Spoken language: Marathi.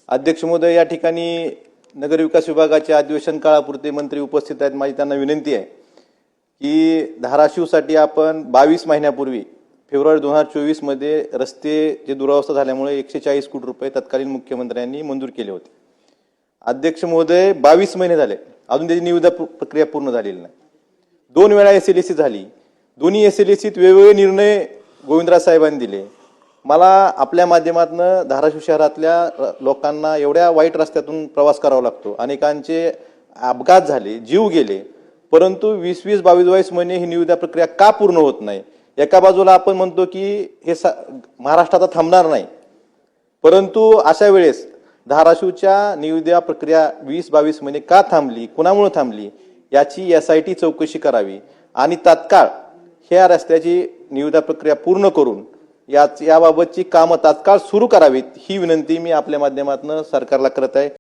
अध्यक्ष महोदय, या ठिकाणी नगर विकास विभागाच्या अधिवेशन काळापुरते मंत्री उपस्थित आहेत। माझी त्यांना विनंती आहे की धाराशिवसाठी आपण 22 महिन्यापूर्वी फेब्रुवारी 2024 मध्ये रस्ते जे दुरावस्था झाल्यामुळे 140 कोटी रुपये तत्कालीन मुख्यमंत्र्यांनी मंजूर केले होते। अध्यक्ष महोदय, 22 महिने झाले, अजून त्याची निविदा प्रक्रिया पूर्ण झालेली नाही। 2 वेळा एसएलएसी झाली, दोन्ही एसएलएसीत वेगवेगळे निर्णय गोविंदराज साहेबांनी दिले। मला आपल्या माध्यमातून धाराशिव शहरातल्या लोकांना एवढ्या वाईट रस्त्यातून प्रवास करावा लागतो, अनेकांचे अपघात झाले, जीव गेले, परंतु 20-20, 22-22 महिने ही निविदा प्रक्रिया का पूर्ण होत नाही? एका बाजूला आपण म्हणतो की हे महाराष्ट्रात थांबणार नाही, परंतु अशा वेळेस धाराशिवच्या निविदा प्रक्रिया 20-22 महिने का थांबली, कुणामुळे थांबली याची एसआयटी चौकशी करावी आणि तात्काळ ह्या रस्त्याची निविदा प्रक्रिया पूर्ण करून याबाबतची कामं तात्काळ सुरू करावीत, ही विनंती मी आपल्या माध्यमातून सरकारला करत आहे।